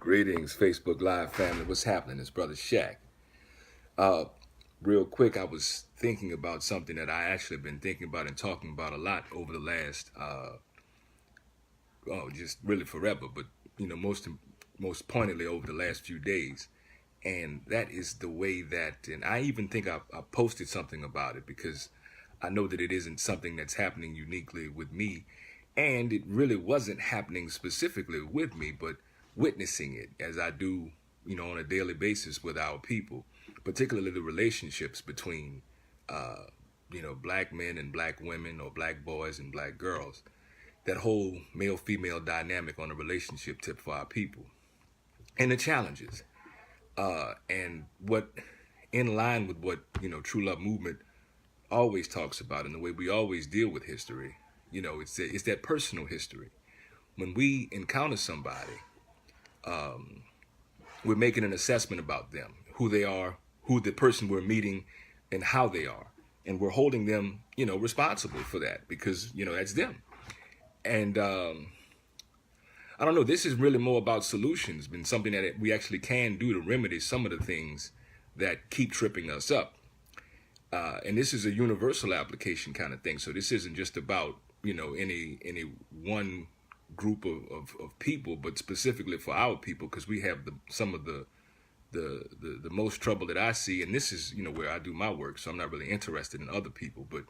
Greetings, Facebook Live family. What's happening? It's Brother Shaq. Uh, Real quick, I was thinking about something that I actually been thinking about and talking about a lot over the last, just really forever, but most pointedly over the last few days, and that is the way that, and I even think I posted something about it because I know that it isn't something that's happening uniquely with me, and it really wasn't happening specifically with me, but witnessing it as I do, on a daily basis with our people, particularly the relationships between, black men and black women or black boys and black girls, that whole male-female dynamic on a relationship tip for our people, and the challenges, and what, in line with what, True Love Movement always talks about and the way we always deal with history, it's that personal history. When we encounter somebody, we're making an assessment about them, who they are, who the person we're meeting, and how they are. And we're holding them, responsible for that because, that's them. And I don't know, this is really more about solutions than something that we actually can do to remedy some of the things that keep tripping us up. And this is a universal application kind of thing. So this isn't just about, any one group of people, but specifically for our people, because we have some of the most trouble that I see, and this is where I do my work, so I'm not really interested in other people, but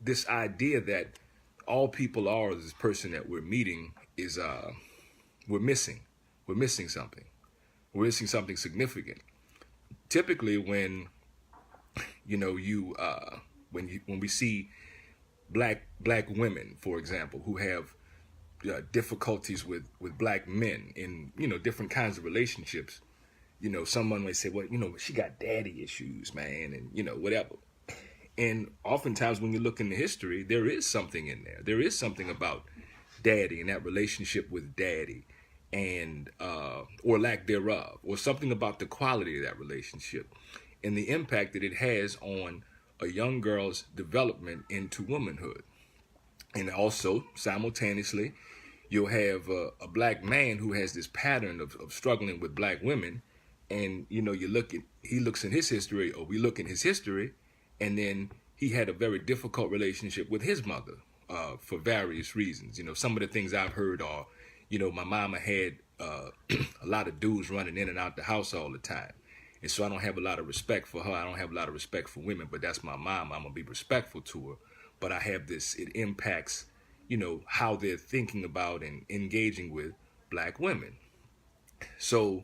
this idea that all people are this person that we're meeting is we're missing something, significant. Typically when when we see black women, for example, who have difficulties with black men in different kinds of relationships, someone may say, well, she got daddy issues, man, and whatever. And oftentimes when you look into history, there is something in there. There is something about daddy and that relationship with daddy, and or lack thereof, or something about the quality of that relationship and the impact that it has on a young girl's development into womanhood. And also, simultaneously, you'll have a black man who has this pattern of struggling with black women. And, he looks in his history, or we look in his history, and then he had a very difficult relationship with his mother for various reasons. Some of the things I've heard are, my mama had a lot of dudes running in and out the house all the time. And so I don't have a lot of respect for her. I don't have a lot of respect for women, but that's my mom. I'm going to be respectful to her. But I have this, it impacts, how they're thinking about and engaging with black women. So,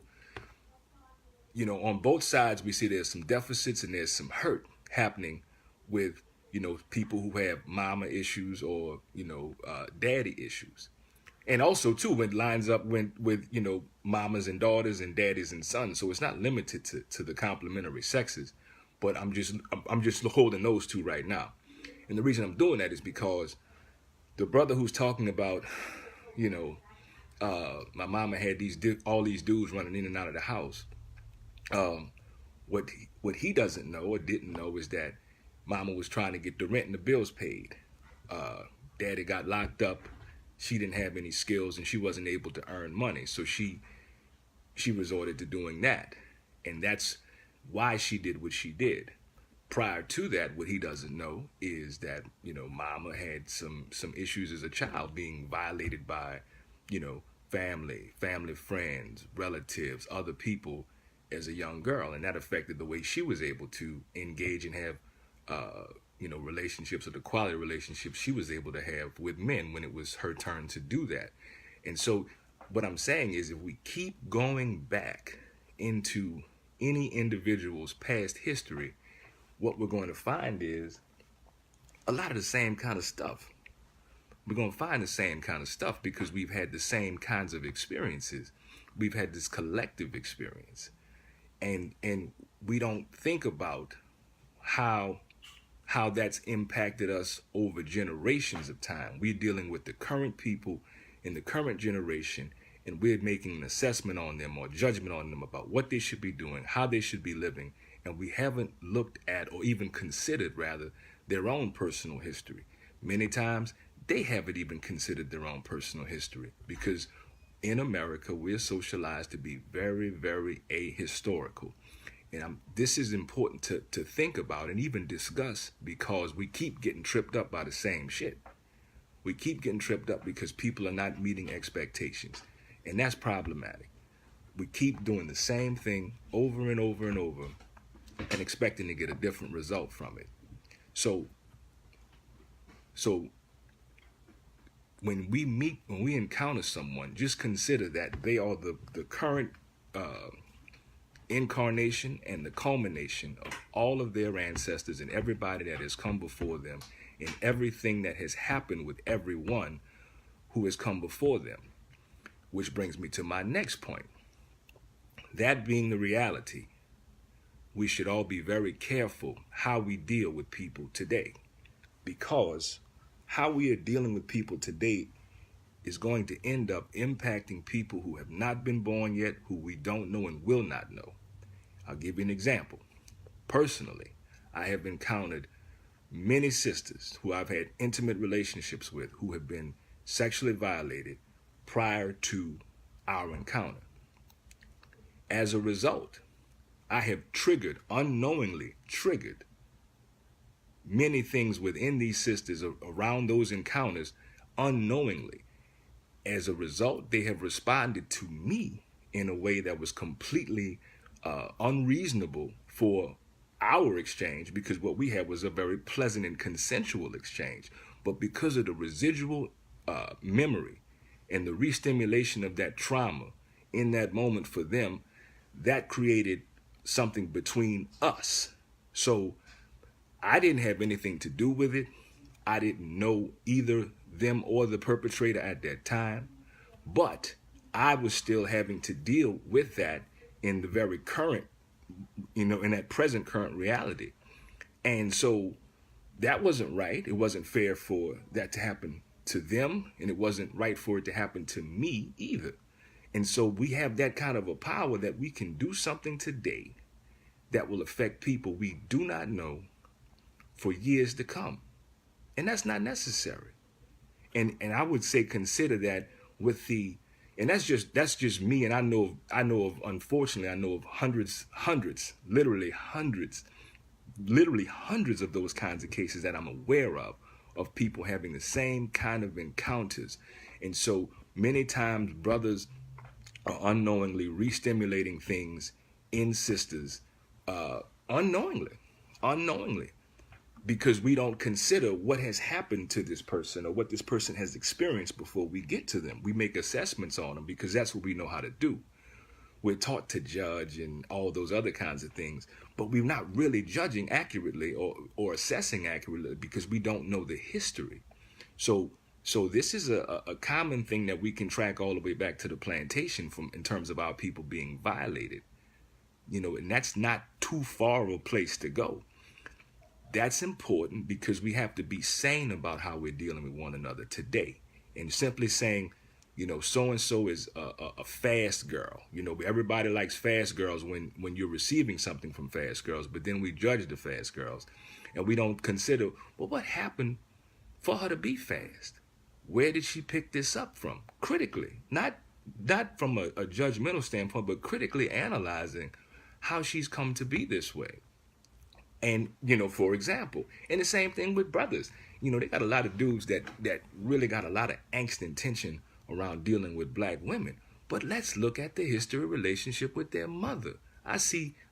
on both sides, we see there's some deficits and there's some hurt happening with, people who have mama issues or, daddy issues. And also, too, when it lines up with mamas and daughters and daddies and sons. So it's not limited to the complementary sexes, but I'm just holding those two right now. And the reason I'm doing that is because the brother who's talking about, my mama had all these dudes running in and out of the house. What he doesn't know or didn't know is that mama was trying to get the rent and the bills paid. Daddy got locked up. She didn't have any skills and she wasn't able to earn money. So she resorted to doing that. And that's why she did what she did. Prior to that, what he doesn't know is that, mama had some issues as a child, being violated by, family friends, relatives, other people as a young girl. And that affected the way she was able to engage and have, relationships, or the quality of relationships she was able to have with men when it was her turn to do that. And so what I'm saying is, if we keep going back into any individual's past history, what we're going to find is a lot of the same kind of stuff. We're going to find the same kind of stuff because we've had the same kinds of experiences. We've had this collective experience. And we don't think about how that's impacted us over generations of time. We're dealing with the current people in the current generation, and we're making an assessment on them or judgment on them about what they should be doing, how they should be living, and we haven't looked at, or even considered rather, their own personal history. Many times they haven't even considered their own personal history, because in America, we're socialized to be very, very ahistorical. And this is important to think about and even discuss because we keep getting tripped up by the same shit. We keep getting tripped up because people are not meeting expectations. And that's problematic. We keep doing the same thing over and over and over and expecting to get a different result from it. So when we encounter someone, just consider that they are the current incarnation and the culmination of all of their ancestors and everybody that has come before them and everything that has happened with everyone who has come before them. Which brings me to my next point. That being the reality, we should all be very careful how we deal with people today, because how we are dealing with people today is going to end up impacting people who have not been born yet, who we don't know and will not know. I'll give you an example. Personally, I have encountered many sisters who I've had intimate relationships with who have been sexually violated prior to our encounter. As a result, I have unknowingly triggered many things within these sisters around those encounters unknowingly. As a result, they have responded to me in a way that was completely unreasonable for our exchange, because what we had was a very pleasant and consensual exchange. But because of the residual memory and the re-stimulation of that trauma in that moment for them, that created something between us. So I didn't have anything to do with it. I didn't know either them or the perpetrator at that time, but I was still having to deal with that in the very current, in that present current reality. And so that wasn't right. It wasn't fair for that to happen to them, and it wasn't right for it to happen to me either. And so we have that kind of a power that we can do something today that will affect people we do not know for years to come. And that's not necessary. And I would say consider that with the, and that's just me. And I know of unfortunately, I know of literally hundreds of those kinds of cases that I'm aware of people having the same kind of encounters. And so many times brothers are unknowingly re-stimulating things in sisters unknowingly, because we don't consider what has happened to this person or what this person has experienced before we get to them. We make assessments on them because that's what we know how to do. We're taught to judge and all those other kinds of things, but we're not really judging accurately or assessing accurately because we don't know the history. So this is a common thing that we can track all the way back to the plantation in terms of our people being violated. And that's not too far a place to go. That's important because we have to be sane about how we're dealing with one another today. And simply saying, so-and-so is a fast girl. Everybody likes fast girls when you're receiving something from fast girls, but then we judge the fast girls. And we don't consider, well, what happened for her to be fast? Where did she pick this up from? Critically, not from a judgmental standpoint, but critically analyzing how she's come to be this way. And, for example, and the same thing with brothers. They got a lot of dudes that really got a lot of angst and tension around dealing with black women. But let's look at the history relationship with their mother. I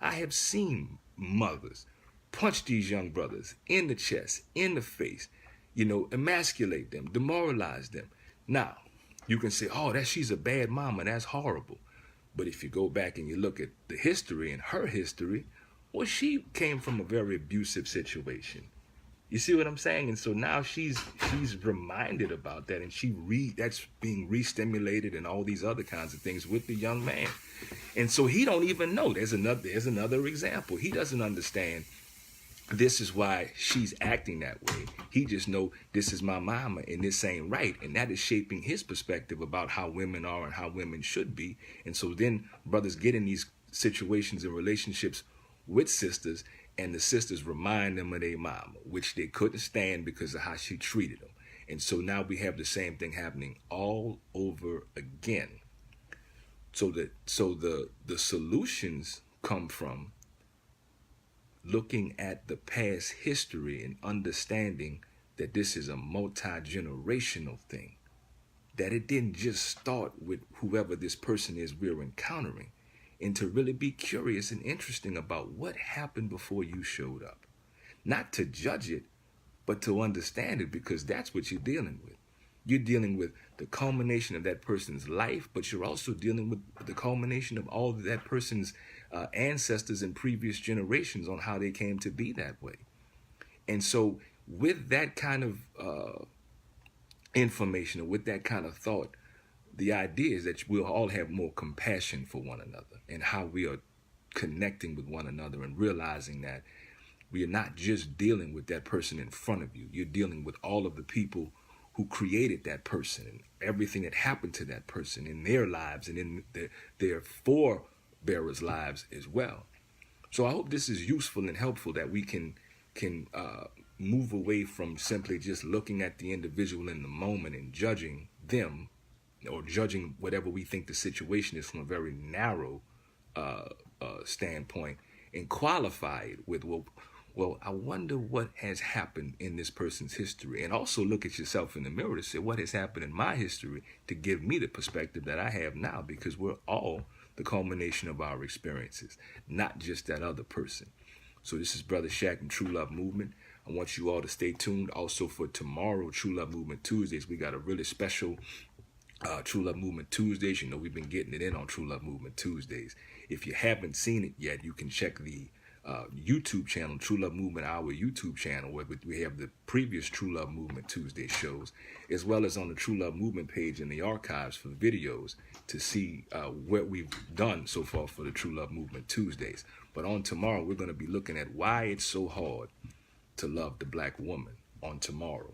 have seen mothers punch these young brothers in the chest, in the face, emasculate them, demoralize them. Now, you can say, oh, she's a bad mama, that's horrible. But if you go back and you look at the history and her history, well, she came from a very abusive situation. You see what I'm saying? And so now she's reminded about that, and that's being re-stimulated and all these other kinds of things with the young man. And so he don't even know. There's another example. He doesn't understand this is why she's acting that way. He just know this is my mama and this ain't right. And that is shaping his perspective about how women are and how women should be. And so then brothers get in these situations and relationships with sisters, and the sisters remind them of their mama, which they couldn't stand because of how she treated them. And so now we have the same thing happening all over again. So the solutions come from looking at the past history and understanding that this is a multi-generational thing, that it didn't just start with whoever this person is we're encountering, and to really be curious and interesting about what happened before you showed up. Not to judge it, but to understand it, because that's what you're dealing with. You're dealing with the culmination of that person's life, but you're also dealing with the culmination of all of that person's ancestors and previous generations on how they came to be that way. And so, with that kind of information, or with that kind of thought, the idea is that we'll all have more compassion for one another and how we are connecting with one another, and realizing that we are not just dealing with that person in front of you. You're dealing with all of the people who created that person and everything that happened to that person in their lives and in their forebearers' lives as well. So I hope this is useful and helpful, that we can move away from simply just looking at the individual in the moment and judging them, or judging whatever we think the situation is from a very narrow standpoint, and qualify it with, well, I wonder what has happened in this person's history. And also look at yourself in the mirror to say, what has happened in my history to give me the perspective that I have now? Because we're all the culmination of our experiences, not just that other person. So this is Brother Shaq and True Love Movement. I want you all to stay tuned also for tomorrow, True Love Movement Tuesdays. We got a really special True Love Movement Tuesdays. You know, we've been getting it in on True Love Movement Tuesdays. If you haven't seen it yet, you can check the YouTube channel, True Love Movement, our YouTube channel, where we have the previous True Love Movement Tuesday shows, as well as on the True Love Movement page in the archives for videos to see what we've done so far for the True Love Movement Tuesdays. But on tomorrow, we're going to be looking at why it's so hard to love the black woman on tomorrow.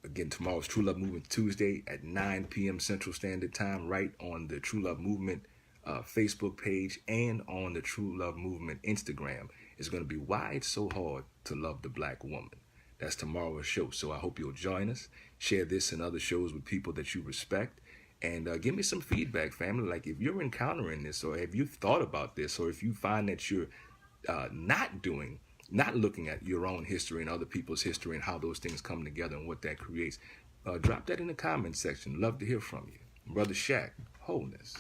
Again, tomorrow's True Love Movement Tuesday at 9 p.m. Central Standard Time, right on the True Love Movement Facebook page and on the True Love Movement Instagram. Is going to be why it's so hard to love the black woman. That's tomorrow's show. So I hope you'll join us. Share this and other shows with people that you respect. And give me some feedback, family. Like, if you're encountering this, or have you thought about this, or if you find that you're not looking at your own history and other people's history and how those things come together and what that creates, drop that in the comment section. Love to hear from you. Brother Shaq, wholeness.